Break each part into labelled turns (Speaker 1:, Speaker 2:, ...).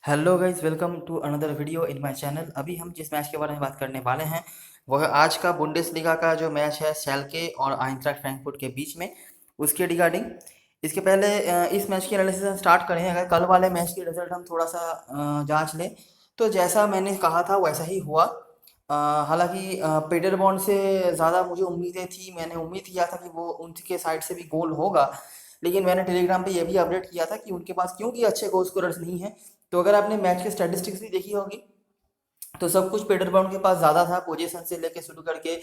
Speaker 1: Hello guys, welcome to another video in my channel. अभी हम जिस मैच के बारे में बात करने वाले हैं वो है आज का बुंडेसलीगा का जो मैच है शैल्के और आइंट्राक्ट फ्रैंकफर्ट के बीच में, उसके रिगार्डिंग। इसके पहले इस मैच की एनालिसिस हम स्टार्ट करें। अगर कल वाले मैच की रिजल्ट हम थोड़ा सा जांच लें तो जैसा मैंने कहा था वैसा ही हुआ। हालांकि पेडरबॉर्न से ज़्यादा मुझे उम्मीदें थी। मैंने उम्मीद किया था कि वो उनके साइड से भी गोल होगा, लेकिन मैंने टेलीग्राम पे ये भी अपडेट किया था कि उनके पास क्योंकि अच्छे गोल स्कोरर्स नहीं हैं। तो अगर आपने मैच के स्टैटिस्टिक्स भी देखी होगी तो सब कुछ पेडरबॉर्न के पास ज़्यादा था, पोजीशन से लेके शुरू करके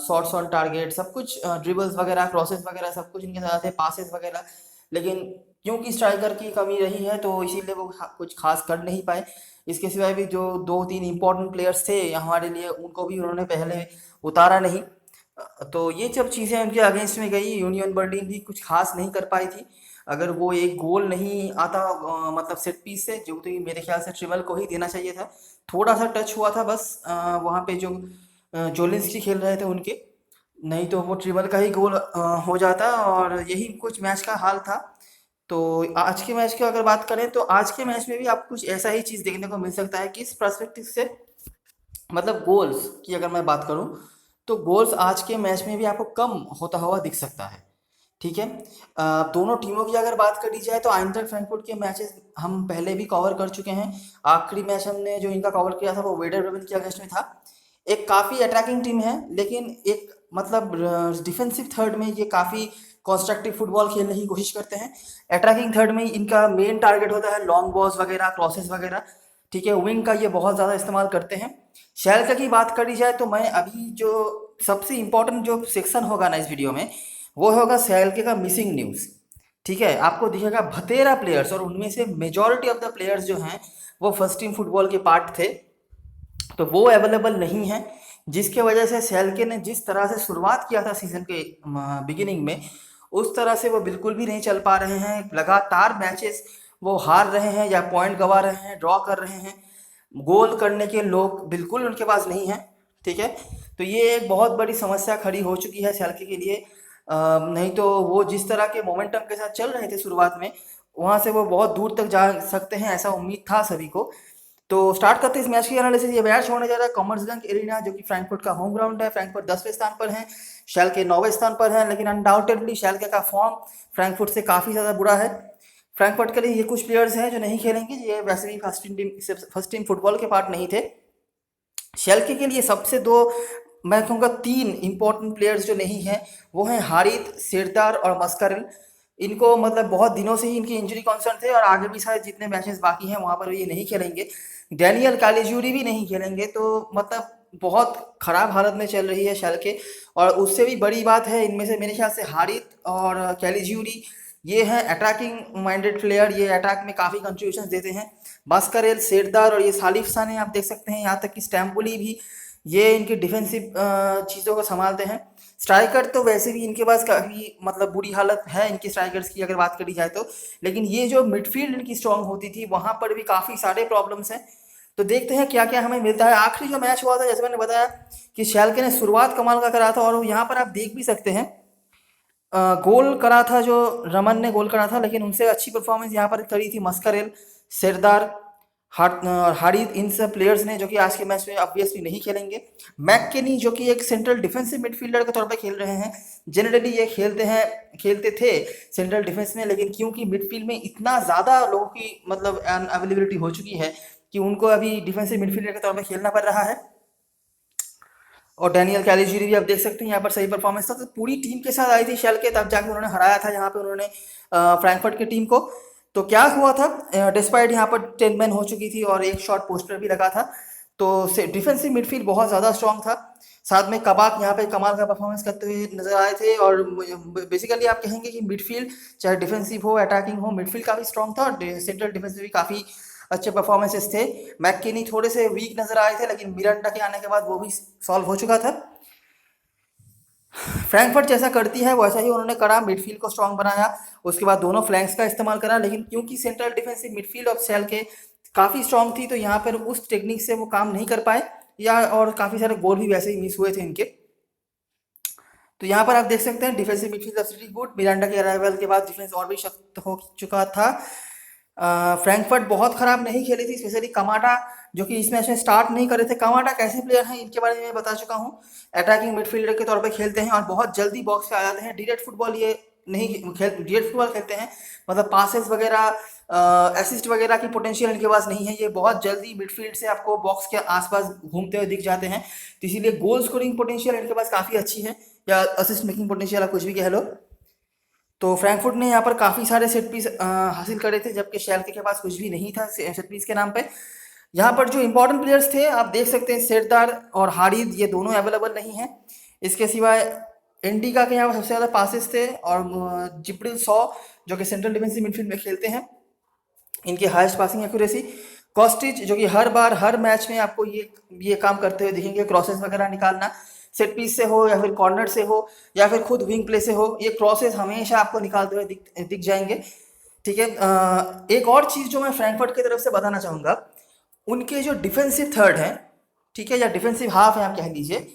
Speaker 1: शॉट्स ऑन टारगेट सब कुछ, ड्रिबल्स वगैरह, क्रॉसेस वगैरह सब कुछ इनके ज़्यादा थे, पासेस वगैरह। लेकिन क्योंकि स्ट्राइकर की कमी रही है तो इसीलिए वो कुछ खास कर नहीं पाए। इसके सिवाय भी जो दो तीन इंपॉर्टेंट प्लेयर्स थे हमारे लिए उनको भी उन्होंने पहले उतारा नहीं। तो ये सब चीज़ें उनके अगेंस्ट में गई। यूनियन बर्लिन भी कुछ खास नहीं कर पाई थी। अगर वो एक गोल नहीं आता मतलब सेट पीस से, जो तो मेरे ख्याल से ट्रिबल को ही देना चाहिए था। थोड़ा सा टच हुआ था बस वहाँ पे जो जोलिंस्की खेल रहे थे उनके, नहीं तो वो ट्रिबल का ही गोल हो जाता। और यही कुछ मैच का हाल था। तो आज के मैच की अगर बात करें तो आज के मैच में भी आपको कुछ ऐसा ही चीज़ देखने को मिल सकता है कि इस पर्सपेक्टिव से, मतलब गोल्स की अगर मैं बात करूं तो गोल्स आज के मैच में भी आपको कम होता हुआ दिख सकता है। ठीक है। दोनों टीमों की अगर बात करी जाए तो आइंट्राक्ट फ्रैंकफर्ट के मैचेस हम पहले भी कवर कर चुके हैं। आखिरी मैच हमने जो इनका कवर किया था वो वेडर ब्रेमेन के अगेंस्ट में था। एक काफ़ी अटैकिंग टीम है, लेकिन एक मतलब डिफेंसिव थर्ड में ये काफ़ी कंस्ट्रक्टिव फुटबॉल खेलने की कोशिश करते हैं। अटैकिंग थर्ड में इनका मेन टारगेट होता है लॉन्ग बॉल्स वगैरह, क्रॉसेस वगैरह। ठीक है, विंग का ये बहुत ज़्यादा इस्तेमाल करते हैं। शैल्के की बात करी जाए तो मैं अभी जो सबसे इम्पोर्टेंट जो सेक्शन होगा ना इस वीडियो में, वो होगा शैल्के का मिसिंग न्यूज़। ठीक है, आपको दिखेगा 32 प्लेयर्स और उनमें से मेजॉरिटी ऑफ द प्लेयर्स जो हैं वो फर्स्ट टीम फुटबॉल के पार्ट थे, तो वो अवेलेबल नहीं है। जिसके वजह से शैल्के ने जिस तरह से शुरुआत किया था सीजन के बिगिनिंग में, उस तरह से वो बिल्कुल भी नहीं चल पा रहे हैं। लगातार मैचेस वो हार रहे हैं या पॉइंट गंवा रहे हैं, ड्रॉ कर रहे हैं। गोल करने के लोग बिल्कुल उनके पास नहीं हैं। ठीक है, तो ये एक बहुत बड़ी समस्या खड़ी हो चुकी है शैल्के के लिए। नहीं तो वो जिस तरह के मोमेंटम के साथ चल रहे थे शुरुआत में, वहाँ से वो बहुत दूर तक जा सकते हैं, ऐसा उम्मीद था सभी को। तो स्टार्ट करते हैं इस मैच की एनालिसिस। ये मैच होने जा रहा है कॉमर्सगंज एरिना, जो कि फ्रैंकफर्ट का होम ग्राउंड है। फ्रैंकफर्ट 10वें स्थान पर है, शैल्के 9वें स्थान पर है, लेकिन अनडाउटेडली शैल्के का फॉर्म फ्रैंकफर्ट से काफ़ी ज़्यादा बुरा है। फ्रैंकफर्ट के लिए ये कुछ प्लेयर्स हैं जो नहीं खेलेंगे, ये वैसे भी फर्स्ट टीम फुटबॉल के पार्ट नहीं थे। शेल्के के लिए सबसे दो, मैं कहूँगा तीन इंपॉर्टेंट प्लेयर्स जो नहीं हैं वो हैं हारित, सिरदार और मस्करल। इनको मतलब बहुत दिनों से ही इनकी इंजरी कॉन्सर्न थे और आगे भी शायद जितने मैचेस बाकी हैं वहाँ पर ये नहीं खेलेंगे। डैनियल कैलिजूरी भी नहीं खेलेंगे, तो मतलब बहुत ख़राब हालत में चल रही है शेल्के। और उससे भी बड़ी बात है, इनमें से मेरे ख्याल से हारित और कैलिजूरी ये हैं अटैकिंग माइंडेड प्लेयर, ये अटैक में काफ़ी कंट्रीब्यूशन देते हैं। बास्करेल, सेरदार और ये सालिफ साने आप देख सकते हैं, यहाँ तक कि स्टैम्बुली भी, ये इनकी डिफेंसिव चीज़ों को संभालते हैं। स्ट्राइकर तो वैसे भी इनके पास काफ़ी मतलब बुरी हालत है इनकी स्ट्राइकर्स की अगर बात करी जाए तो। लेकिन ये जो मिडफील्ड इनकी स्ट्रांग होती थी वहाँ पर भी काफ़ी सारे प्रॉब्लम्स हैं। तो देखते हैं क्या क्या हमें मिलता है। आखिरी जो मैच हुआ था, जैसे मैंने बताया कि शैल्के ने शुरुआत कमाल का करा था, और यहाँ पर आप देख भी सकते हैं गोल करा था जो रमन ने गोल करा था, लेकिन उनसे अच्छी परफॉर्मेंस यहाँ पर करी थी मस्करेल, सरदार, हारिद, इन सब प्लेयर्स ने, जो कि आज के मैच में ऑब्वियसली नहीं खेलेंगे। मैककेनी जो कि एक सेंट्रल डिफेंसिव मिडफील्डर के तौर पर खेल रहे हैं। जनरली ये खेलते थे सेंट्रल डिफेंस में, लेकिन क्योंकि मिडफील्ड में इतना ज़्यादा लोगों की मतलब अवेलेबिलिटी हो चुकी है कि उनको अभी डिफेंसिव मिडफील्डर के तौर पर खेलना पड़ रहा है। और डैनियल कैलिजूरी भी आप देख सकते हैं यहाँ पर सही परफॉर्मेंस था। तो पूरी टीम के साथ आई थी शेल्के, तब जाके उन्होंने हराया था यहाँ पे उन्होंने फ्रैंकफर्ट की टीम को। तो क्या हुआ था, डिस्पाइट यहाँ पर 10 मैन हो चुकी थी और एक शॉट पोस्टर भी लगा था, तो डिफेंसिव मिडफील्ड बहुत ज़्यादा स्ट्रांग था। साथ में कबाक यहाँ पे कमाल का परफॉर्मेंस करते हुए नजर आए थे। और बेसिकली आप कहेंगे कि मिडफील्ड चाहे डिफेंसिव हो अटैकिंग हो, मिडफील्ड काफ़ी स्ट्रांग था और सेंट्रल डिफेंस में भी काफ़ी अच्छे परफॉर्मेंसेस थे। मैककिनी थोड़े से वीक नजर आए थे, लेकिन मिरांडा के आने के बाद वो भी सॉल्व हो चुका था। फ्रैंकफर्ट जैसा करती है वैसा ही उन्होंने करा, मिडफील्ड को स्ट्रांग बनाया, उसके बाद दोनों फ्लैंक्स का इस्तेमाल करा। लेकिन क्योंकि सेंट्रल डिफेंसिव मिडफील्ड ऑफ सेल के काफ़ी स्ट्रांग थी, तो यहाँ पर उस टेक्निक से वो काम नहीं कर पाए, या और काफ़ी सारे गोल भी वैसे ही मिस हुए थे इनके। तो यहाँ पर आप देख सकते हैं defensive midfield absolutely good. Miranda के अराइवल के बाद डिफेंस और भी सख्त हो चुका था। फ्रैंकफर्ट बहुत ख़राब नहीं खेली थी, स्पेशली कमाटा जो कि इस मैच में स्टार्ट नहीं कर रहे थे। कमाटा कैसे प्लेयर हैं इनके बारे में मैं बता चुका हूँ। अटैकिंग मिडफील्डर के तौर पे खेलते हैं और बहुत जल्दी बॉक्स पे आ जाते हैं। डायरेक्ट फुटबॉल ये नहीं डायरेक्ट फुटबॉल खेलते हैं, मतलब पासेस वगैरह असिस्ट वगैरह की पोटेंशियल इनके पास नहीं है। ये बहुत जल्दी मिडफील्ड से आपको बॉक्स के आसपास घूमते हुए दिख जाते हैं, तो इसीलिए गोल स्कोरिंग पोटेंशियल इनके पास काफ़ी अच्छी है, या असिस्ट मेकिंग पोटेंशियल आप कुछ भी कह लो। तो फ्रैंकफर्ट ने यहाँ पर काफ़ी सारे सेट पीस हासिल करे थे, जबकि शेल्के के पास कुछ भी नहीं था सेट पीस के नाम पे। यहाँ पर जो इंपॉर्टेंट प्लेयर्स थे आप देख सकते हैं, सेरदार और हारिद ये दोनों अवेलेबल नहीं हैं। इसके सिवाय इंडिका के यहाँ पर सबसे ज़्यादा पासेस थे, और जिब्रिल सॉ जो कि सेंट्रल डिफेंसिव मिडफील्ड में खेलते हैं, इनकी हाईएस्ट पासिंग एक्यूरेसी। कॉस्टिच जो कि हर बार हर मैच में आपको ये काम करते हुए दिखेंगे, क्रॉसेस वगैरह निकालना, सेट पीस से हो या फिर कॉर्नर से हो या फिर खुद विंग प्ले से हो, ये क्रॉसेस हमेशा आपको निकालते हुए दिख जाएंगे। ठीक है। एक और चीज़ जो मैं फ्रैंकफर्ट की तरफ से बताना चाहूँगा, उनके जो डिफेंसिव थर्ड हैं, ठीक है, या डिफेंसिव हाफ है आप कह लीजिए,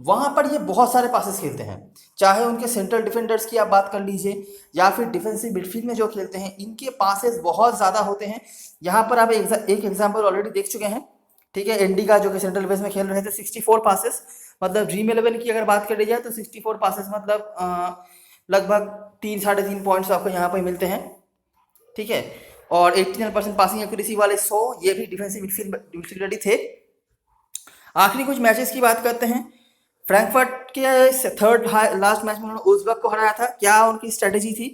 Speaker 1: वहाँ पर ये बहुत सारे पासेस खेलते हैं। चाहे उनके सेंट्रल डिफेंडर्स की आप बात कर लीजिए या फिर डिफेंसिव मिडफील्ड में जो खेलते हैं, इनके पासेस बहुत ज़्यादा होते हैं। यहाँ पर आप एक एग्जाम्पल ऑलरेडी देख चुके हैं। ठीक है, इंडिका जो कि सेंट्रल डिफेंस में खेल रहे थे, 64 पासेस, मतलब ड्रीम 11 की अगर बात करी जाए तो 64 पासेस मतलब लगभग 3-3.5 पॉइंट्स आपको यहाँ पर मिलते हैं। ठीक है, और 89% पासिंग एक्यूरेसी वाले 100 ये भी डिफेंसिव मिडफील्डर ही थे। आखिरी कुछ मैचेस की बात करते हैं। फ्रैंकफर्ट के थर्ड लास्ट मैच में उन्होंने उज़्बेक को हराया था। क्या उनकी स्ट्रेटेजी थी?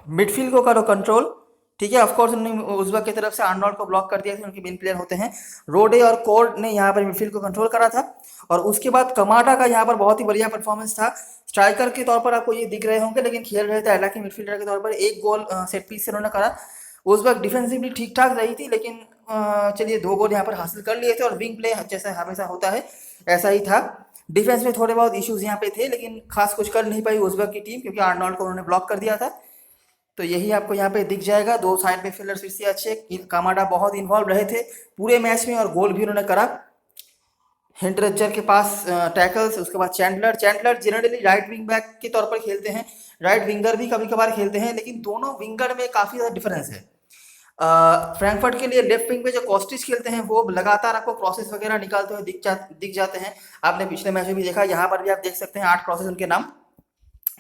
Speaker 1: मिडफील्ड को करो कंट्रोल। ठीक है, ऑफकोर्स उन्होंने उज़्बेक की तरफ से आर्नोल्ड को ब्लॉक कर दिया था, उनके मेन प्लेयर होते हैं। रोडे और कोर्ड ने यहाँ पर मिडफील्ड को कंट्रोल करा था, और उसके बाद कमाटा का यहाँ पर बहुत ही बढ़िया परफॉर्मेंस था। स्ट्राइकर के तौर पर आपको ये दिख रहे होंगे, लेकिन खेल रहे थे अटैकिंग मिडफील्डर के तौर पर। एक गोल सेट पीस से उन्होंने करा। उज़्बेक डिफेंसिवली ठीक ठाक रही थी, लेकिन चलिए 2 गोल यहाँ पर हासिल कर लिए थे, और विंग प्ले जैसा हमेशा होता है ऐसा ही था। डिफेंस में थोड़े बहुत इश्यूज यहाँ पे थे, लेकिन खास कुछ कर नहीं पाई उज़्बेक की टीम, क्योंकि आर्नोल्ड को उन्होंने ब्लॉक कर दिया था। तो यही आपको यहाँ पे दिख जाएगा। 2 साइड में फील्डर्स फिर से अच्छे, कामाडा बहुत इन्वॉल्व रहे थे पूरे मैच में, और गोल भी उन्होंने करा। हिंटरजर के पास टैकल्स, उसके बाद Chandler generally right wing back के तौर पर खेलते हैं, राइट विंगर भी कभी कभार खेलते हैं, लेकिन दोनों विंगर में काफ़ी ज़्यादा डिफरेंस है। फ्रैंकफर्ट के लिए लेफ्ट विंग पे जो कॉस्टिच खेलते हैं, वो लगातार आपको क्रॉसेस वगैरह निकालते हुए दिख जाते हैं। आपने पिछले मैच में भी देखा, यहाँ पर भी आप देख सकते हैं 8 क्रॉसेस उनके नाम।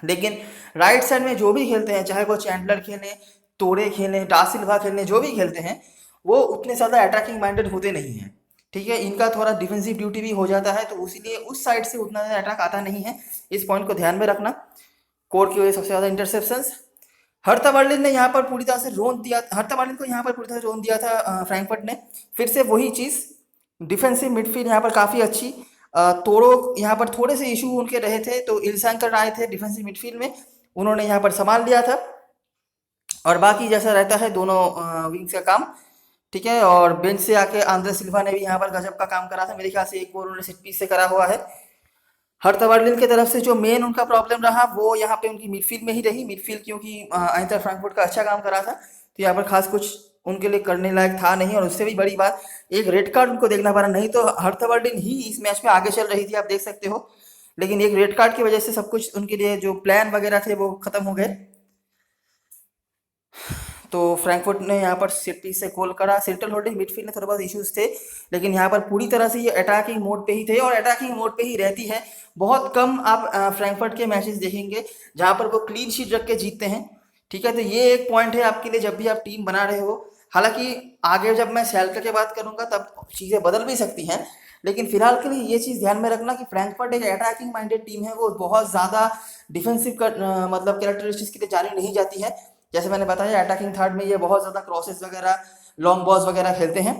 Speaker 1: लेकिन राइट साइड में जो भी खेलते हैं, चाहे वो चैंडलर खेलें, तोरे खेलें, डासिल्वा खेलें, जो भी खेलते हैं, वो उतने ज़्यादा अटैकिंग माइंडेड होते नहीं हैं। ठीक है, इनका थोड़ा डिफेंसिव ड्यूटी भी हो जाता है, तो इसीलिए उस साइड से उतना ज़्यादा अटैक आता नहीं है। इस पॉइंट को ध्यान में रखना। कोर की वजह से सबसे ज़्यादा इंटरसेप्शंस। हर्था बर्लिन ने यहाँ पर पूरी तरह से रोन दिया, हर्था बर्लिन को यहाँ पर पूरी तरह से रोन दिया था फ्रैंकफर्ट ने। फिर से वही चीज़, डिफेंसिव मिडफील्ड यहाँ पर काफ़ी अच्छी। तोड़ो यहाँ पर थोड़े से इशू उनके रहे थे, तो इल्सैंकर आए थे डिफेंसिव मिडफील्ड में, उन्होंने यहाँ पर संभाल लिया था। और बाकी जैसा रहता है दोनों विंग्स का काम। ठीक है, और बेंच से आके आंद्रे सिल्वा ने भी यहाँ पर गजब का काम करा था। मेरे ख्याल से एक गोल उन्होंने सेट पीस से करा हुआ है। हर्था बर्लिन की तरफ से जो मेन उनका प्रॉब्लम रहा, वो यहाँ पे उनकी मिडफील्ड में ही रही। मिडफील्ड क्योंकि आइंट्राख्ट फ्रैंकफर्ट का अच्छा काम करा था, तो यहाँ पर खास कुछ उनके लिए करने लायक था नहीं। और उससे भी बड़ी बात, एक रेड कार्ड उनको देखना पड़ा, नहीं तो हर्था बर्लिन ही इस मैच में आगे चल रही थी, आप देख सकते हो। लेकिन एक रेड कार्ड की वजह से सब कुछ उनके लिए जो प्लान वगैरह थे वो खत्म हो गए। तो फ्रैंकफर्ट ने यहाँ पर सेट पीस से गोल करा। सेंट्रल होल्डिंग मिडफील्ड में थोड़े बहुत इश्यूज थे, लेकिन यहाँ पर पूरी तरह से ये अटैकिंग मोड पे ही थे, और अटैकिंग मोड पे ही रहती है। बहुत कम आप फ्रैंकफर्ट के मैचेस देखेंगे जहाँ पर वो क्लीन शीट रख के जीतते हैं। ठीक है, तो ये एक पॉइंट है आपके लिए जब भी आप टीम बना रहे हो। हालांकि आगे जब मैं सेल्के की बात करूंगा तब चीज़ें बदल भी सकती हैं, लेकिन फिलहाल के लिए ये चीज़ ध्यान में रखना कि फ्रैंकफर्ट एक अटैकिंग माइंडेड टीम है, वो बहुत ज़्यादा डिफेंसिव मतलब कैरेक्टरिस्टिक्स के लिए जानी नहीं जाती है। जैसे मैंने बताया, अटैकिंग थर्ड में ये बहुत ज़्यादा क्रॉसेस वगैरह, लॉन्ग बॉल्स वगैरह खेलते हैं।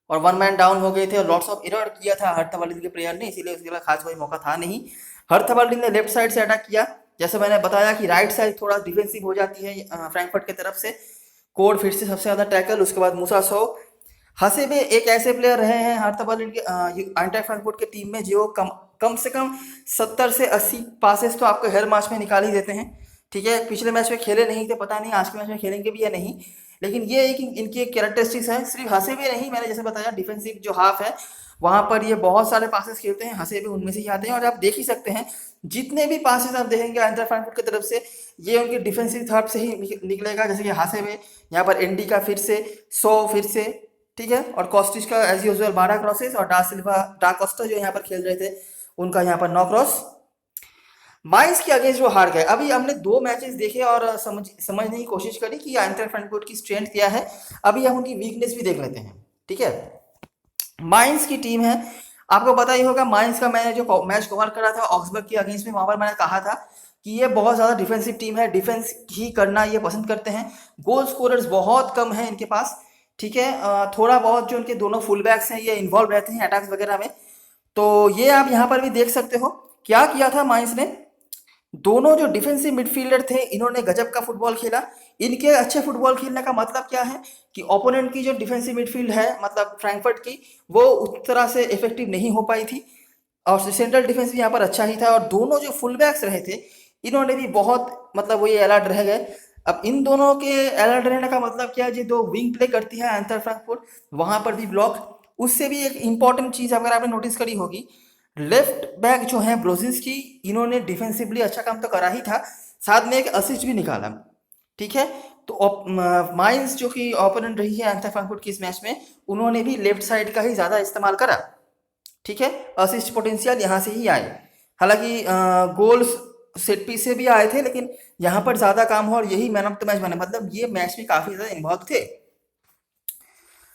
Speaker 1: और 1 मैन डाउन हो गए थे, और लॉट्स ऑफ एरर किया था हर्था बर्लिन के प्लेयर ने, इसीलिए उसके बाद खास कोई मौका था नहीं। हर्था बर्लिन ने लेफ्ट साइड से अटैक किया। जैसे मैंने बताया कि राइट साइड थोड़ा डिफेंसिव हो जाती है फ्रैंकफर्ट की तरफ से। कोड फिर से सबसे ज़्यादा टैकल, उसके बाद मूसा सो। हसेबे एक ऐसे प्लेयर रहे हैं हर्था बर्लिन के आइंट्राख्ट फ्रैंकफर्ट के टीम में, जो कम से कम 70 से 80 पासेस तो आपको हर मैच में निकाल ही देते हैं। ठीक है, पिछले मैच में खेले नहीं थे, पता नहीं आज के मैच में खेलेंगे भी या नहीं, लेकिन ये एक इनकी एक कैरेक्टरिस्टिक्स है। सिर्फ हंसे भी नहीं, मैंने जैसे बताया डिफेंसिव जो हाफ है वहाँ पर ये बहुत सारे पासेस खेलते हैं, हसेबे उनमें से ही आते हैं। और आप देख ही सकते हैं जितने भी पासेस आप देखेंगे आइंट्राक्ट फ्रैंकफर्ट की तरफ से, ये उनके डिफेंसिव थर्ड से ही निकलेगा। जैसे कि हसेबे, यहाँ पर एनडी का फिर से 100 फिर से, ठीक है। और कॉस्टिच का एज यूजुअल 12 क्रॉसेस, और डा कॉस्टा जो यहाँ पर खेल रहे थे उनका यहाँ पर 9 क्रॉस। माइंस के अगेंस्ट वो हार गए। अभी हमने 2 मैचेस देखे और समझने की कोशिश करी कि आइंट्राक्ट फ्रैंकफर्ट की स्ट्रेंथ क्या है। अभी हम उनकी वीकनेस भी देख लेते हैं, ठीक है। माइंस की टीम है, आपको पता ही होगा माइंस का मैंने जो मैच कवर करा था ऑक्सबर्ग के अगेंस्ट में, वहां पर मैंने कहा था कि ये बहुत ज़्यादा डिफेंसिव टीम है, डिफेंस ही करना ये पसंद करते हैं। गोल स्कोरर्स बहुत कम है इनके पास, ठीक है। थोड़ा बहुत जो उनके दोनों फुल बैक्स हैं ये इन्वॉल्व रहते हैं अटैक्स वगैरह में। तो ये आप यहाँ पर भी देख सकते हो क्या किया था माइंस ने। दोनों जो डिफेंसिव मिडफील्डर थे इन्होंने गजब का फुटबॉल खेला। इनके अच्छे फुटबॉल खेलने का मतलब क्या है कि ओपोनेंट की जो डिफेंसिव मिडफील्ड है मतलब फ्रैंकफर्ट की, वो उस तरह से इफेक्टिव नहीं हो पाई थी। और सेंट्रल डिफेंस भी यहाँ पर अच्छा ही था। और दोनों जो फुल बैक्स रहे थे इन्होंने भी बहुत मतलब वो ये अलर्ट रह गए। अब इन दोनों के अलर्ट रहने का मतलब क्या है, जो दो विंग प्ले करती है आइंट्राक्ट फ्रैंकफर्ट, वहां पर भी ब्लॉक। उससे भी एक इंपॉर्टेंट चीज अगर आपने नोटिस करी होगी, लेफ्ट बैक जो है ब्रोजिंस्की, इन्होंने डिफेंसिवली अच्छा काम तो करा ही था, साथ में एक असिस्ट भी निकाला, ठीक है। तो माइंस जो कि ओपोनेंट रही है आइंट्राक्ट फ्रैंकफर्ट की इस मैच में, उन्होंने भी लेफ्ट साइड का ही ज़्यादा इस्तेमाल करा, ठीक है। असिस्ट पोटेंशियल यहाँ से ही आए। हालांकि गोल्स सेट पीस से भी आए थे, लेकिन यहाँ पर ज़्यादा काम हुआ और यही मैन ऑफ द मैच बने। मतलब ये मैच में काफ़ी ज़्यादा इन्वॉल्व थे।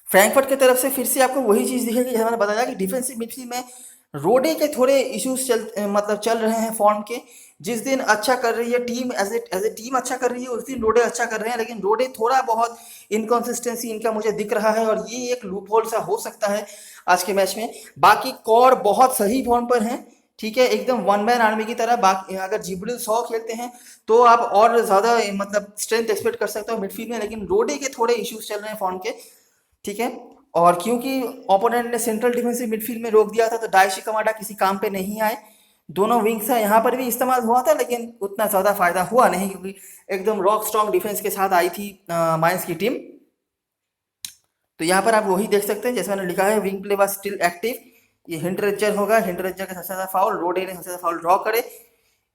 Speaker 1: फ्रैंकफर्ट की तरफ से फिर से आपको वही चीज़ दिखेगी जैसे मैंने बताया कि डिफेंसिव मिडफील्ड में रोडे के थोड़े इश्यूज चल रहे हैं फॉर्म के। जिस दिन अच्छा कर रही है टीम, एज ए टीम अच्छा कर रही है, उस दिन रोडे अच्छा कर रहे हैं, लेकिन रोडे थोड़ा बहुत इनकॉन्सिस्टेंसी इनका मुझे दिख रहा है और ये एक लूप होल सा हो सकता है आज के मैच में। बाकी कॉर बहुत सही फॉर्म पर हैं, ठीक है, एकदम वन मैन आर्मी की तरह। बाकी अगर जिब्रिल 100 खेलते हैं तो आप और ज़्यादा मतलब स्ट्रेंथ एक्सपेक्ट कर सकते हो मिडफील्ड में, लेकिन रोडे के थोड़े इश्यूज चल रहे हैं फॉर्म के, ठीक है। और क्योंकि ओपोनेंट ने सेंट्रल डिफेंसिव मिडफील्ड में रोक दिया था तो दाइशी कमाडा किसी काम पे नहीं आए। दोनों विंग्स है यहाँ पर भी इस्तेमाल हुआ था, लेकिन उतना ज़्यादा फायदा हुआ नहीं क्योंकि एकदम रॉक स्ट्रॉन्ग डिफेंस के साथ आई थी माइंस की टीम। तो यहाँ पर आप वही देख सकते हैं जैसे मैंने लिखा है, wing play was still active. ये हिंटरेजर होगा, हिंटरेजर का सबसे ज़्यादा फाउल, रोडे ने सबसे ज़्यादा फाउल ड्रॉ करे।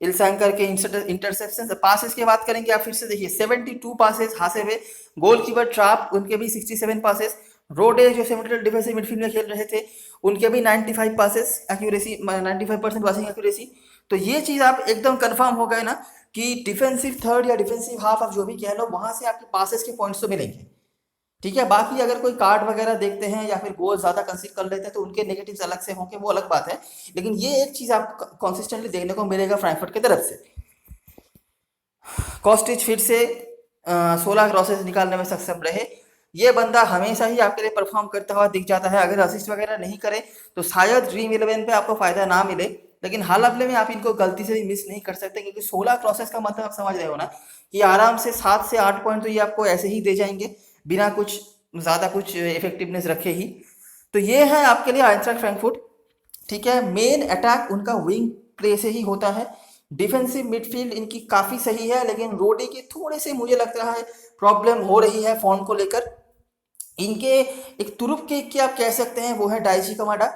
Speaker 1: इल्सैंकर के इंटरसेप्शन। पासेस की बात करेंगे आप फिर से देखिए 72 पासेस हासे हुए। गोलकीपर ट्राप उनके भी 67 पासेस। रोडे जो सेंट्रल डिफेंसिव मिडफील्ड में खेल रहे थे उनके भी 95 पासेस एक्यूरेसी, 95% पासिंग एक्यूरेसी। तो ये चीज़ आप एकदम कंफर्म हो गए ना कि डिफेंसिव थर्ड या डिफेंसिव हाफ आप जो भी कह लो वहां से आपके पासेस के पॉइंट्स तो मिलेंगे, ठीक है। बाकी अगर कोई कार्ड वगैरह देखते हैं या फिर गोल ज्यादा कंसीड कर लेते हैं तो उनके नेगेटिव्स अलग से होंगे, वो अलग बात है। लेकिन ये एक चीज आपको कंसिस्टेंटली देखने को मिलेगा फ्रैंकफर्ट की तरफ से। कॉस्टिच फिर से 16 क्रॉसेस निकालने में सक्षम रहे। ये बंदा हमेशा ही आपके लिए परफॉर्म करता हुआ दिख जाता है। अगर असिस्ट वगैरह नहीं करे तो शायद ड्रीम 11 पे आपको फायदा ना मिले, लेकिन हाल अगले में आप इनको गलती से भी मिस नहीं कर सकते क्योंकि 16 क्रॉसेस का मतलब आप समझ रहे हो ना कि आराम से 7 से 8 पॉइंट तो ये आपको ऐसे ही दे जाएंगे बिना कुछ ज़्यादा कुछ इफेक्टिवनेस रखे ही। तो ये है आपके लिए आइंट्राक्ट फ्रैंकफर्ट, ठीक है। मेन अटैक उनका विंग प्ले से ही होता है। डिफेंसिव मिडफील्ड इनकी काफ़ी सही है, लेकिन रोडी के थोड़े से मुझे लगता है प्रॉब्लम हो रही है फॉर्म को लेकर। इनके एक तुरुप के आप कह सकते हैं वो है डाइची कमाडा,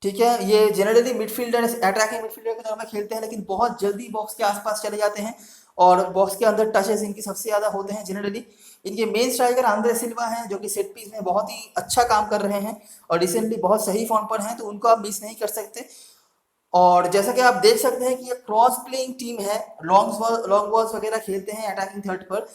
Speaker 1: ठीक है। ये जनरली मिडफील्डर अटैकिंग मिडफील्डर के तौर पर खेलते हैं, लेकिन बहुत जल्दी बॉक्स के आसपास चले जाते हैं और बॉक्स के अंदर टचेस इनकी सबसे ज़्यादा होते हैं जनरली। इनके मेन स्ट्राइकर आंद्रे सिल्वा हैं जो कि सेट पीस में बहुत ही अच्छा काम कर रहे हैं और रिसेंटली बहुत सही फॉर्म पर हैं, तो उनको आप मिस नहीं कर सकते। और जैसा कि आप देख सकते हैं कि ये क्रॉस प्लेइंग टीम है, लॉन्ग बॉल्स वगैरह खेलते हैं अटैकिंग थर्ड पर।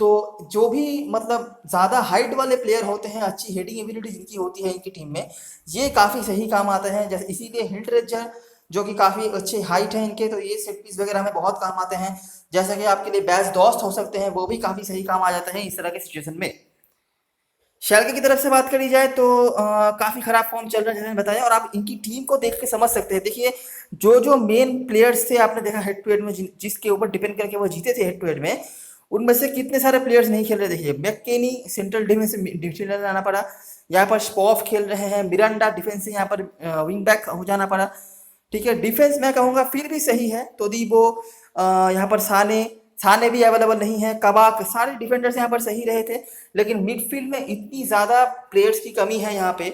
Speaker 1: तो जो भी मतलब ज़्यादा हाइट वाले प्लेयर होते हैं, अच्छी हेडिंग एबिलिटी जिनकी होती है इनकी टीम में, ये काफ़ी सही काम आते हैं। जैसे इसीलिए हिंटरेजर जो कि काफ़ी अच्छे हाइट है इनके, तो ये सेट पीस वगैरह में बहुत काम आते हैं। जैसा कि आपके लिए बैच दोस्त हो सकते हैं, वो भी काफ़ी सही काम आ जाते हैं इस तरह के सिचुएशन में। शैल्के की तरफ से बात करी जाए तो काफ़ी खराब फॉर्म चल रहा है जैसे मैंने बताया, और आप इनकी टीम को देख के समझ सकते हैं। देखिए जो जो मेन प्लेयर्स थे आपने देखा हेड टू हेड में, जिसके ऊपर डिपेंड करके वो जीते थे हेड टू हेड में, उनमें से कितने सारे प्लेयर्स नहीं खेल रहे। देखिए मैकेनी सेंट्रल डिफेंस डिफेंडर आना पड़ा, यहाँ पर स्पॉफ खेल रहे हैं, मिरांडा डिफेंस से यहाँ पर विंग बैक हो जाना पड़ा, ठीक है। डिफेंस मैं कहूँगा फिर भी सही है, तो दीबो यहाँ पर साने साने भी अवेलेबल नहीं है, कबाक, सारे डिफेंडर्स यहाँ पर सही रहे थे। लेकिन मिडफील्ड में इतनी ज़्यादा प्लेयर्स की कमी है यहाँ पे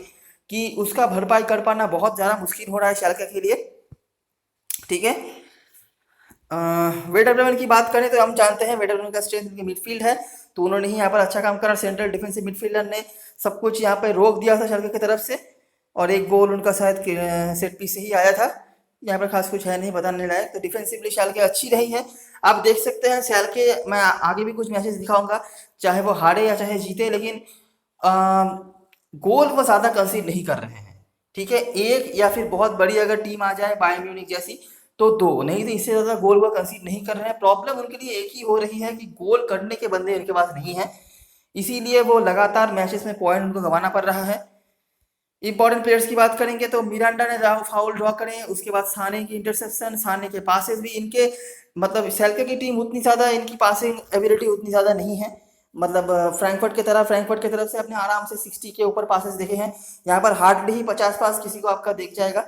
Speaker 1: कि उसका भरपाई कर पाना बहुत ज़्यादा मुश्किल हो रहा है शाल्के के लिए। ठीक है, वेटर ब्रेमेन की बात करें तो हम जानते हैं वेटर ब्रेमेन का स्ट्रेंथ उनकी मिडफील्ड है, तो उन्होंने ही यहाँ पर अच्छा काम करा। सेंट्रल डिफेंसिव मिडफील्डर ने सब कुछ यहाँ पर रोक दिया था शाल्के की तरफ से, और एक गोल उनका शायद सेट पीस से ही आया था। यहाँ पर खास कुछ है नहीं बताने लायक, तो डिफेंसिवली शाल्के अच्छी रही है। आप देख सकते हैं शाल्के, मैं आगे भी कुछ मैचेस दिखाऊंगा, चाहे वो हारे या चाहे जीते, लेकिन गोल वो ज़्यादा कंसीड नहीं कर रहे हैं। ठीक है, एक या फिर बहुत बड़ी अगर टीम आ जाए बायर्न म्यूनिख जैसी, तो दो, नहीं तो इससे ज़्यादा गोल वो कंसीड नहीं कर रहे हैं। प्रॉब्लम उनके लिए एक ही हो रही है कि गोल करने के बंदे उनके पास नहीं है, इसीलिए वो लगातार मैचेस में पॉइंट उनको गंवाना पड़ रहा है। इंपॉर्टेंट प्लेयर्स की बात करेंगे तो मिरांडा ने फाउल ड्रॉ करे, उसके बाद साने की इंटरसेप्शन, साने के पासेस भी इनके, मतलब शाल्के की टीम उतनी ज़्यादा, इनकी पासिंग एबिलिटी उतनी ज़्यादा नहीं है। मतलब फ्रैंकफर्ट की तरफ से अपने आराम से 60 के ऊपर पासेस देखे हैं, यहाँ पर हार्डली ही 50 पास किसी को आपका दिख जाएगा।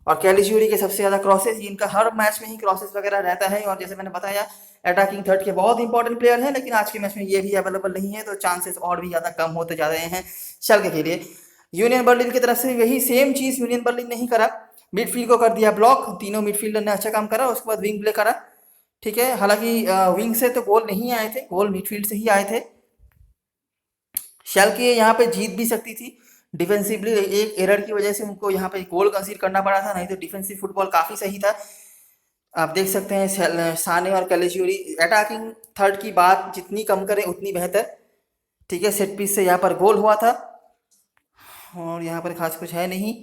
Speaker 1: और कैलिज्यूरी के सबसे ज़्यादा क्रॉसेस, इनका हर मैच में ही क्रॉसेस वगैरह रहता है, और जैसे मैंने बताया अटैकिंग थर्ड के बहुत इंपॉर्टेंट प्लेयर हैं, लेकिन आज के मैच में ये भी अवेलेबल नहीं है, तो चांसेस और भी ज़्यादा कम होते जा रहे हैं शाल्के के लिए। यूनियन बर्लिन की तरफ से वही सेम चीज़ यूनियन बर्लिन नहीं करा, मिडफील्ड को कर दिया ब्लॉक, तीनों मिडफील्डर ने अच्छा काम करा, उसके बाद विंग प्ले करा। ठीक है, हालांकि विंग से तो गोल नहीं आए थे, गोल मिडफील्ड से ही आए थे। शाल्के यहाँ पे जीत भी सकती थी, डिफेंसिवली एक एरर की वजह से उनको यहाँ पे गोल कंसीड करना पड़ा था, नहीं तो डिफेंसिव फुटबॉल काफ़ी सही था। आप देख सकते हैं साने और कैलिज्यूरी, अटैकिंग थर्ड की बात जितनी कम करें उतनी बेहतर। ठीक है, सेट पीस से यहाँ पर गोल हुआ था, और यहाँ पर खास कुछ है नहीं।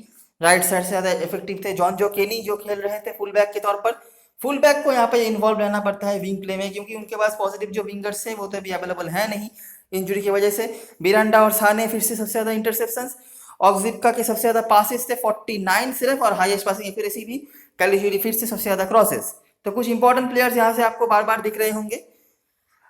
Speaker 1: राइट साइड से ज़्यादा इफेक्टिव थे जॉन जो केनी, जो खेल रहे थे फुल बैक के तौर पर। फुल बैक को यहाँ पे इन्वॉल्व रहना पड़ता है विंग प्ले में, क्योंकि उनके पास पॉजिटिव जो विंगर्स है वो तो अभी अवेलेबल है नहीं इंजुरी की वजह से। मिरांडा और साने फिर से सबसे ज़्यादा इंटरसेप्शंस, ऑक्जिपका के सबसे ज़्यादा पासेस थे 49 सिर्फ, और हाईएस्ट पासिंग एक्यूरेसी भी। कैलिज्यूरी फिर से सबसे ज़्यादा क्रॉसेस। तो कुछ इंपॉर्टेंट प्लेयर्स यहाँ से आपको बार बार दिख रहे होंगे।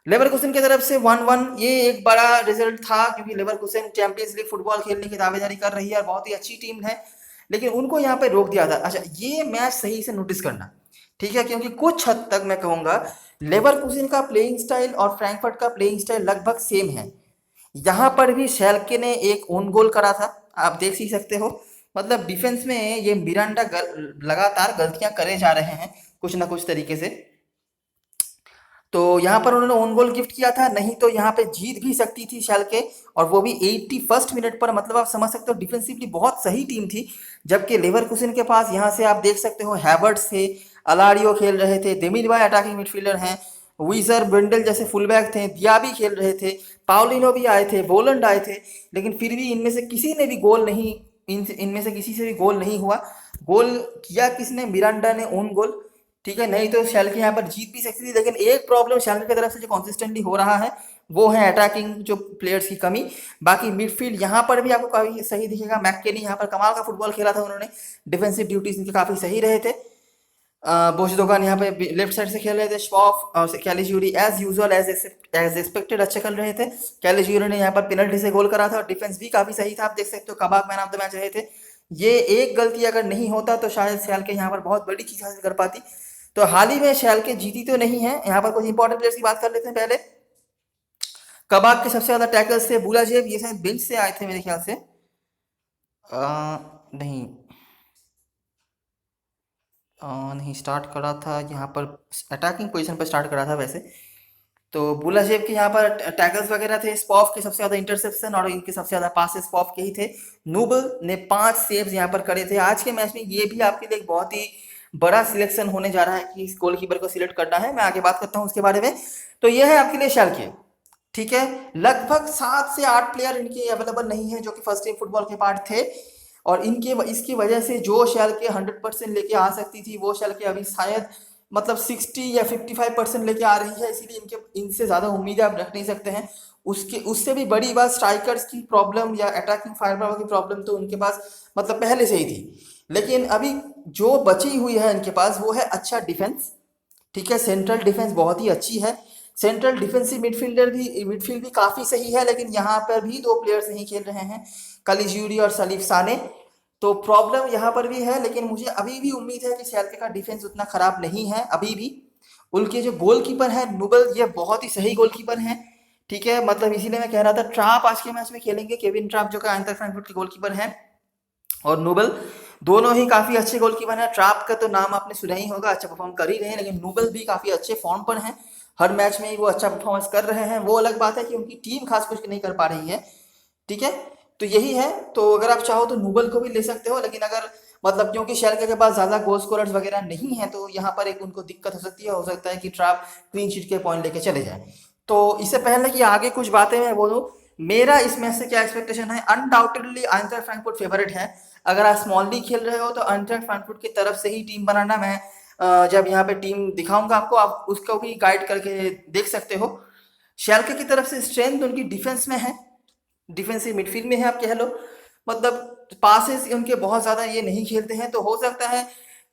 Speaker 1: लेवरकुसेन की तरफ से 1-1, ये एक बड़ा रिजल्ट था, क्योंकि लेवरकुसेन चैंपियंस लीग फुटबॉल खेलने की दावेदारी कर रही है और बहुत ही अच्छी टीम है, लेकिन उनको यहाँ पे रोक दिया था। अच्छा, ये मैच सही से नोटिस करना, ठीक है, क्योंकि कुछ हद तक मैं कहूँगा लेवरकुसेन का प्लेइंग स्टाइल और फ्रैंकफर्ट का प्लेइंग स्टाइल लगभग सेम है। यहाँ पर भी शाल्के ने एक ओन गोल करा था, आप देख ही सकते हो। मतलब डिफेंस में ये मिरांडा लगातार गलतियां करे जा रहे हैं कुछ ना कुछ तरीके से, तो यहाँ पर उन्होंने ओन गोल गिफ्ट किया था, नहीं तो यहाँ पे जीत भी सकती थी शाल्के, और वो भी 81st मिनट पर। मतलब आप समझ सकते हो डिफेंसिवली बहुत सही टीम थी, जबकि लेवरकुसेन के पास यहाँ से आप देख सकते हो हैवर्ट्स थे, अलारियो खेल रहे थे, देमिरबाय अटैकिंग मिडफील्डर हैं, वीजर बेंडल जैसे फुलबैक थे, दियाबी खेल रहे थे, पाउलिनो भी आए थे, बोलंड आए थे, लेकिन फिर भी इनमें से किसी ने भी गोल नहीं, इनमें से किसी से भी गोल नहीं हुआ। गोल किया किसने? मिरांडा ने ओन गोल। ठीक है, नहीं तो शाल्के यहाँ पर जीत भी सकती थी, लेकिन एक प्रॉब्लम शाल्के की तरफ से जो कंसिस्टेंटली हो रहा है वो है अटैकिंग जो प्लेयर्स की कमी। बाकी मिडफील्ड यहाँ पर भी आपको काफ़ी सही दिखेगा, मैककेनी यहाँ पर कमाल का फुटबॉल खेला था उन्होंने, डिफेंसिव ड्यूटीज इनके काफ़ी सही रहे थे। बोजदोगान यहाँ पे लेफ्ट साइड से खेल रहे थे, शॉफ और कैलिज्यूरी एज यूजुअल एज एक्सपेक्टेड अच्छे खेल रहे थे। कैलिज्यूरी ने यहाँ पर पेनल्टी से गोल करा था, और डिफेंस भी काफ़ी सही था, आप देख सकते हो Kabak man of the match रहे थे। ये एक गलती अगर नहीं होता तो शायद शाल्के यहाँ पर बहुत बड़ी चीज़ हासिल कर पाती। तो हाल ही में शाल्के जीती तो नहीं है। यहाँ पर कुछ इंपॉर्टेंट प्लेयर्स की बात कर लेते हैं पहले। कबाक के सबसे ज़्यादा टैकल्स थे बुलाजेव, ये शायद बेंच से आए थे मेरे ख्याल से, नहीं नहीं स्टार्ट करा था यहाँ पर, अटैकिंग पोजीशन पर स्टार्ट करा था वैसे। तो बुलाजेव के यहाँ पर टैकल्स वगैरह थे, स्पॉफ के सबसे ज़्यादा इंटरसेप्शन और इनके सबसे ज़्यादा पासेस स्पॉफ के ही थे। नूबल ने 5 सेव्स यहाँ पर करे थे आज के मैच में। ये भी आपके लिए एक बहुत ही बड़ा सिलेक्शन होने जा रहा है कि इस गोलकीपर को सिलेक्ट करना है, मैं आगे बात करता हूँ उसके बारे में। तो ये है आपके लिए शाल्के। ठीक है, लगभग 7 से 8 प्लेयर इनके अवेलेबल नहीं है जो कि फर्स्ट टीम फुटबॉल के पार्ट थे, और इनके इसकी वजह से जो शाल्के 100% लेके आ सकती थी वो शाल्के अभी शायद मतलब 60 या 55% लेके आ रही है, इसीलिए इनसे ज़्यादा उम्मीदें आप रख नहीं सकते हैं। उससे भी बड़ी बात स्ट्राइकर्स की प्रॉब्लम या अटैकिंग फायर पावर की प्रॉब्लम तो उनके पास मतलब पहले से ही थी, लेकिन अभी जो बची हुई है इनके पास वो है अच्छा डिफेंस। ठीक है, सेंट्रल डिफेंस बहुत ही अच्छी है, सेंट्रल डिफेंसिव मिडफील्ड भी काफ़ी सही है, लेकिन यहाँ पर भी 2 प्लेयर्स नहीं खेल रहे हैं, कलिज्यूरी और सलीफ साने। तो प्रॉब्लम यहाँ पर भी है, लेकिन मुझे अभी भी उम्मीद है कि शाल्के का डिफेंस उतना खराब नहीं है अभी भी। उनके जो गोलकीपर है नुबल, ये बहुत ही सही गोलकीपर हैं। ठीक है, मतलब इसीलिए मैं कह रहा था ट्राप आज के मैच में खेलेंगे, केविन ट्राप जो कि आइंट्राख्ट फ्रैंकफर्ट के गोलकीपर हैं। और नोबल, दोनों ही काफ़ी अच्छे गोलकीपर हैं। ट्राप का तो नाम आपने सुना ही होगा, अच्छा परफॉर्म कर ही रहे हैं, लेकिन नोबल भी काफ़ी अच्छे फॉर्म पर हैं। हर मैच में ही वो अच्छा परफॉर्मेंस कर रहे हैं। वो अलग बात है कि उनकी टीम खास कुछ नहीं कर पा रही है, ठीक है। तो यही है, तो अगर आप चाहो तो नोबल को भी ले सकते हो, लेकिन अगर मतलब क्योंकि शेल्के के पास ज़्यादा गोल स्कोरर्स वगैरह नहीं है, तो यहाँ पर एक उनको दिक्कत हो सकती है। हो सकता है कि ट्राप क्लीन शीट के पॉइंट लेके चले जाए। तो इससे पहले कि आगे कुछ बातें मैं बोलूँ, मेरा इस मैच से क्या एक्सपेक्टेशन है, अनडाउटेडली आइंट्राख्ट फ्रैंकफर्ट फेवरेट है। अगर आप स्मॉल लीग खेल रहे हो तो आइंट्राख्ट फ्रैंकफर्ट की तरफ से ही टीम बनाना। मैं जब यहाँ पे टीम दिखाऊंगा आपको, आप उसको भी गाइड करके देख सकते हो। शेल्के की तरफ से स्ट्रेंथ उनकी डिफेंस में है, डिफेंसिव मिडफील्ड में है आप कह लो। मतलब पासेस उनके बहुत ज़्यादा ये नहीं खेलते हैं, तो हो सकता है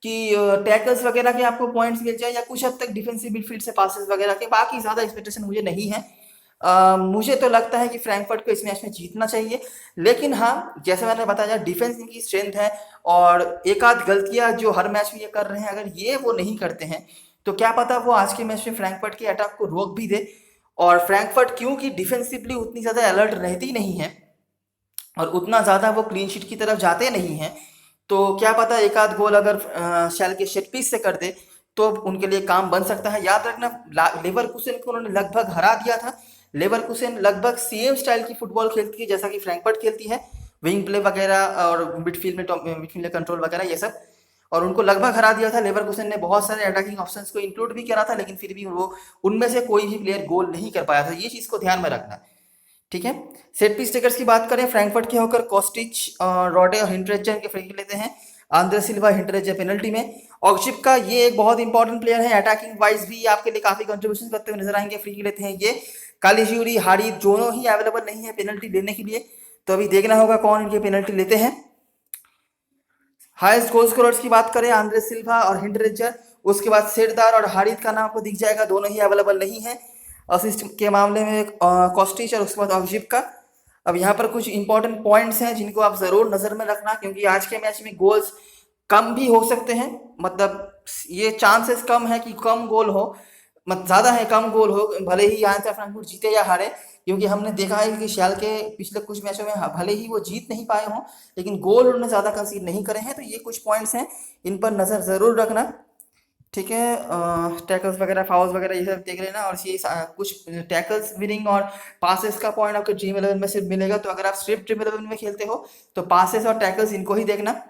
Speaker 1: कि टैकल्स वगैरह के आपको पॉइंट्स मिल जाए, या कुछ हद तक डिफेंसिव मिडफील्ड से पासेस वगैरह के। बाकी ज़्यादा एक्सपेक्टेशन मुझे नहीं है। मुझे तो लगता है कि फ्रैंकफर्ट को इस मैच में जीतना चाहिए, लेकिन हाँ, जैसे मैंने बताया, डिफेंस इनकी स्ट्रेंथ है। और एक आध गलतियां जो हर मैच में ये कर रहे हैं, अगर ये वो नहीं करते हैं, तो क्या पता वो आज के मैच में फ्रैंकफर्ट के अटैक को रोक भी दे। और फ्रैंकफर्ट क्योंकि डिफेंसिवली उतनी ज़्यादा अलर्ट रहती नहीं है, और उतना ज़्यादा वो क्लीन शीट की तरफ जाते नहीं हैं, तो क्या पता एक आध गोल अगर शैल के सेट पीस से कर दे, तो उनके लिए काम बन सकता है। याद रखना, लेवरकुसेन को उन्होंने लगभग हरा दिया था। लेवरकुसेन लगभग सेम स्टाइल की फुटबॉल खेलती है जैसा कि फ्रैंकफर्ट खेलती है, विंग प्ले वगैरह और मिडफील्ड में कंट्रोल वगैरह ये सब, और उनको लगभग हरा दिया था। लेवरकुसेन ने बहुत सारे अटैकिंग ऑप्शंस को इंक्लूड भी करा था, लेकिन फिर भी वो उनमें से कोई भी प्लेयर गोल नहीं कर पाया था। ये चीज़ को ध्यान में रखना, ठीक है। सेट पीस टेकर्स की बात करें, फ्रैंकफर्ट के होकर कोस्टिच, रॉडे और हिंटरेजर के फ्री किक लेते हैं। आंद्रे सिल्वा, हिंटरेजर पेनल्टी में। ऑक्शिप का ये एक बहुत इंपॉर्टेंट प्लेयर है, अटैकिंग वाइज भी आपके लिए काफी कंट्रीब्यूशन करते हुए नजर आएंगे। फ्री किक लेते हैं ये। कालीशिवरी, हारी दोनों ही अवेलेबल नहीं है पेनल्टी लेने के लिए, तो अभी देखना होगा कौन इनके पेनल्टी लेते हैं। हाईएस्ट गोल स्कोरर्स की बात करें, आंद्रे सिल्वा और हिंटरेजर, उसके बाद सेरदार और हारिद का नाम आपको दिख जाएगा, दोनों ही अवेलेबल नहीं है। असिस्ट के मामले में कॉस्टिच और उसके बाद ऑक्शिप का। अब यहाँ पर कुछ इंपॉर्टेंट पॉइंट्स हैं जिनको आप ज़रूर नज़र में रखना, क्योंकि आज के मैच में गोल्स कम भी हो सकते हैं। मतलब ये चांसेस कम है कि कम गोल हो, मत ज़्यादा है कम गोल हो, भले ही यहाँ से फ्रैंकफर्ट जीते या हारे। क्योंकि हमने देखा है कि शैल के पिछले कुछ मैचों में भले ही वो जीत नहीं पाए हों, लेकिन गोल उन्होंने ज़्यादा कंसीड नहीं करे हैं। तो ये कुछ पॉइंट्स हैं, इन पर नज़र ज़रूर रखना, ठीक है। टैकल्स वगैरह, फाउल्स वगैरह ये सब देख लेना। और ये कुछ टैकल्स विनिंग और पासेस का पॉइंट आपके ड्रीम 11 में सिर्फ मिलेगा। तो अगर आप सिर्फ ड्रीम 11 में खेलते हो तो पासेस और टैकल्स इनको ही देखना,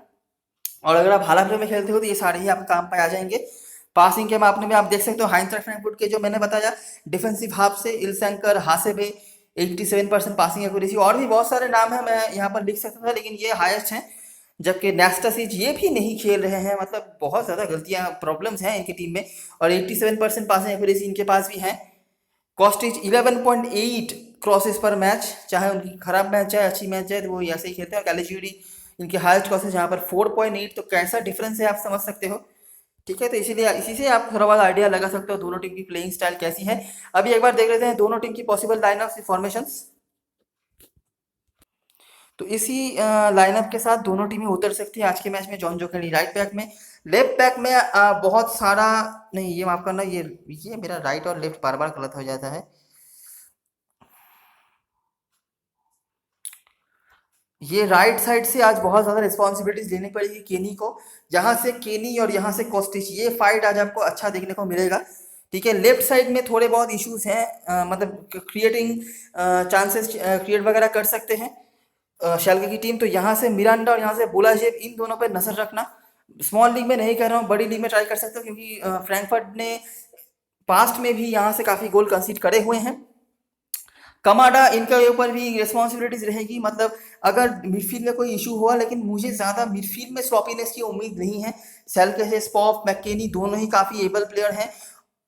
Speaker 1: और अगर आप हालात में खेलते हो तो ये सारे ही आपके काम पे आ जाएंगे। पासिंग के मामले में आप देख सकते हो, हाइंट्राख्ट फ्रैंकफर्ट के जो मैंने बताया डिफेंसिव हाफ से इल्सैंकर, हासेबे 87% पासिंग एक्यूरेसी, और भी बहुत सारे नाम हैं, मैं यहाँ पर लिख सकता था, लेकिन ये हाईएस्ट हैं। जबकि नेस्टासिच ये भी नहीं खेल रहे हैं, मतलब बहुत ज़्यादा गलतियाँ, प्रॉब्लम्स हैं इनकी टीम में, और 87% पासिंग एक्यूरेसी इनके पास भी है। कॉस्टिच 11.8 क्रॉसेस पर मैच, चाहे उनकी खराब मैच जाए अच्छी मैच जाए, तो वो ऐसे ही खेलते हैं। और कैलिज्यूरी इनके हाईएस्ट क्रॉसेस यहाँ पर 4.8, तो कैसा डिफरेंस है आप समझ सकते हो, ठीक है। तो इसीलिए इसी से आप थोड़ा बहुत आइडिया लगा सकते हो दोनों टीम की प्लेइंग स्टाइल कैसी है। अभी एक बार देख लेते हैं दोनों टीम की पॉसिबल लाइनअप्स, फॉर्मेशंस। तो इसी लाइनअप के साथ दोनों टीमें उतर सकती है आज के मैच में। जॉन जो खेली राइट बैक में, लेफ्ट बैक में बहुत सारा, नहीं ये माफ करना, ये मेरा राइट और लेफ्ट बार बार गलत हो जाता है। ये राइट साइड से आज बहुत ज़्यादा रिस्पॉन्सिबिलिटीज लेनी पड़ेगी केनी को। यहाँ से केनी और यहाँ से कोस्टिच, ये फाइट आज आपको अच्छा देखने को मिलेगा, ठीक है। लेफ्ट साइड में थोड़े बहुत इश्यूज हैं, मतलब क्रिएटिंग चांसेस क्रिएट वगैरह कर सकते हैं शाल्के की टीम। तो यहाँ से मिरांडा और यहाँ से बुलाजेव, इन दोनों पर नजर रखना। स्मॉल लीग में नहीं कह रहा हूँ, बड़ी लीग में ट्राई कर सकते हो, क्योंकि फ्रैंकफर्ट ने पास्ट में भी यहाँ से काफ़ी गोल कंसीड करे हुए हैं। कमाडा, इनके ऊपर भी रिस्पॉन्सिबिलिटीज रहेगी। मतलब अगर मिडफील्ड में कोई इशू हुआ, लेकिन मुझे ज़्यादा मिडफील्ड में स्लॉपीनेस की उम्मीद नहीं है। सेल्के से स्पॉफ, मैकेनी दोनों ही काफ़ी एबल प्लेयर हैं,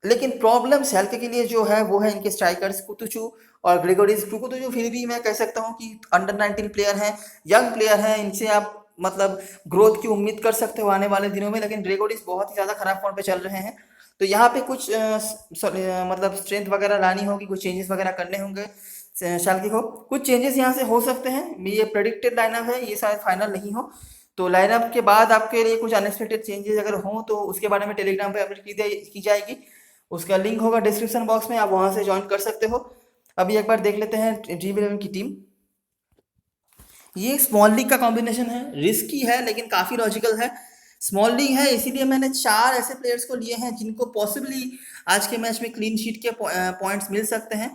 Speaker 1: लेकिन प्रॉब्लम सेल्के के लिए जो है वो है इनके स्ट्राइकर्स कुतुचू और ग्रेगोरिस। कुतुचू फिर भी मैं कह सकता हूँ कि अंडर 19 प्लेयर हैं, यंग प्लेयर हैं, इनसे आप मतलब ग्रोथ की उम्मीद कर सकते हो आने वाले दिनों में। लेकिन ग्रेगोरिस बहुत ही ज़्यादा खराब फॉर्म पे चल रहे हैं, तो यहाँ पे कुछ मतलब स्ट्रेंथ वगैरह लानी होगी, कुछ चेंजेस वगैरह करने होंगे शाल्के को। कुछ चेंजेस यहाँ से हो सकते हैं, ये प्रेडिक्टेड लाइनअप है, ये शायद फाइनल नहीं हो। तो लाइनअप के बाद आपके लिए कुछ अनएक्सपेक्टेड चेंजेस अगर हों, तो उसके बारे में टेलीग्राम पे अपडेट की जाएगी। उसका लिंक होगा डिस्क्रिप्शन बॉक्स में, आप वहाँ से ज्वाइन कर सकते हो। अभी एक बार देख लेते हैं ड्रीम 11 की टीम। ये स्मॉल लीग का कॉम्बिनेशन है, रिस्की है लेकिन काफ़ी लॉजिकल है। स्मॉल लीग है इसीलिए मैंने 4 ऐसे प्लेयर्स को लिए हैं जिनको पॉसिबली आज के मैच में क्लीन शीट के पॉइंट्स मिल सकते हैं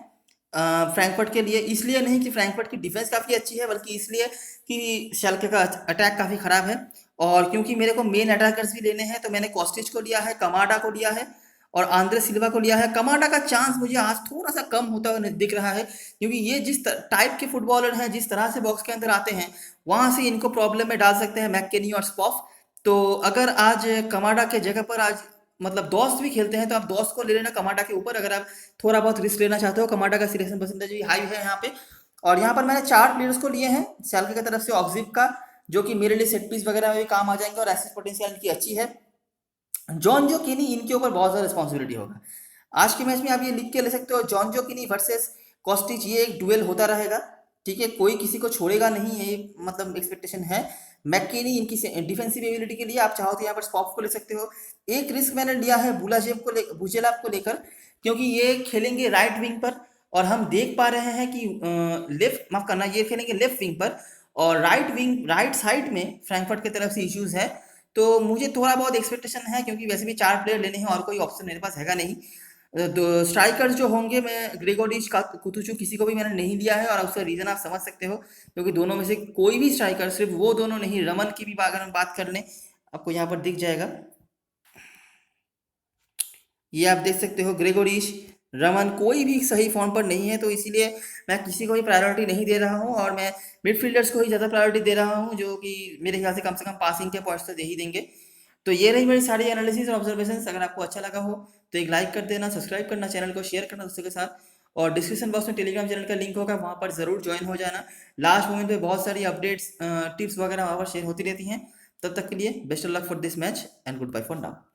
Speaker 1: फ्रैंकफर्ट के लिए। इसलिए नहीं कि फ्रैंकफर्ट की डिफेंस काफ़ी अच्छी है, बल्कि इसलिए कि शाल्के का अटैक काफ़ी ख़राब है। और क्योंकि मेरे को मेन अटैकर्स भी लेने हैं तो मैंने कॉस्टिच को लिया है, कमाडा को लिया है और आंद्रे सिल्वा को लिया है। कमाडा का चांस मुझे आज थोड़ा सा कम होता हुआ दिख रहा है, क्योंकि ये जिस टाइप के फुटबॉलर हैं, जिस तरह से बॉक्स के अंदर आते हैं, वहां से इनको प्रॉब्लम में डाल सकते हैं मैककेनी और स्पॉफ। तो अगर आज कमाडा के जगह पर आज मतलब दोस्त भी खेलते हैं तो आप दोस्त को ले लेना कमाडा के ऊपर, अगर आप थोड़ा बहुत रिस्क लेना चाहते हो। कमाडा का सिलेक्शन परसेंटेज भी हाई है यहाँ पे। और यहाँ पर मैंने 4 प्लेयर्स को लिए हैं सैल्के की तरफ से। ऑक्सिप का, जो कि मेरे लिए सेट पीस वगैरह में भी काम आ जाएंगे और एसिस्ट पोटेंशियल इनकी अच्छी है। जॉन जो किनी, इनके ऊपर बहुत ज़्यादा रिस्पॉन्सिबिलिटी होगा। आज के मैच में आप ये लिख के ले सकते हो, जॉन जो किनी वर्सेस कॉस्टिच, ये एक डुएल होता रहेगा। ठीक है, कोई किसी को छोड़ेगा नहीं, ये मतलब एक्सपेक्टेशन है। मैककेनी इनकी डिफेंसिव एबिलिटी के लिए आप चाहो तो यहाँ पर स्पॉफ को ले सकते हो। एक रिस्क मैंने लिया है बुजेलाप को लेकर, क्योंकि ये खेलेंगे राइट विंग पर और हम देख पा रहे हैं कि लेफ्ट, माफ करना, ये खेलेंगे लेफ्ट विंग पर और राइट साइड में फ्रैंकफर्ट की तरफ से इश्यूज है। तो मुझे थोड़ा बहुत एक्सपेक्टेशन है, क्योंकि वैसे भी 4 प्लेयर लेने हैं और कोई ऑप्शन मेरे पास हैगा नहीं। तो स्ट्राइकर्स जो होंगे, मैं ग्रेगोरिच का कुतुचु किसी को भी मैंने नहीं लिया है और उसका रीज़न आप समझ सकते हो, क्योंकि दोनों में से कोई भी स्ट्राइकर, सिर्फ वो दोनों नहीं, रमन की भी अगर हम बात कर लें, आपको यहाँ पर दिख जाएगा, ये आप देख सकते हो, ग्रेगोरिश, रमन, कोई भी सही फॉर्म पर नहीं है। तो इसीलिए मैं किसी को भी प्रायोरिटी नहीं दे रहा हूँ और मैं मिडफील्डर्स को ही ज़्यादा प्रायोरिटी दे रहा हूँ, जो कि मेरे ख्याल से कम पासिंग के पॉइंट्स तो दे ही देंगे। तो ये रही मेरी सारी एनालिसिस और ऑब्जर्वेशन। अगर आपको अच्छा लगा हो तो एक लाइक कर देना, सब्सक्राइब करना, चैनल को शेयर करना दोस्तों के साथ, और डिस्क्रिप्शन बॉक्स में टेलीग्राम चैनल का लिंक होगा, वहाँ पर ज़रूर ज्वाइन हो जाना। लास्ट मोमेंट पे बहुत सारी अपडेट्स, टिप्स वगैरह वहाँ पर शेयर होती रहती हैं। तब तक के लिए best of luck for this match and good bye for now.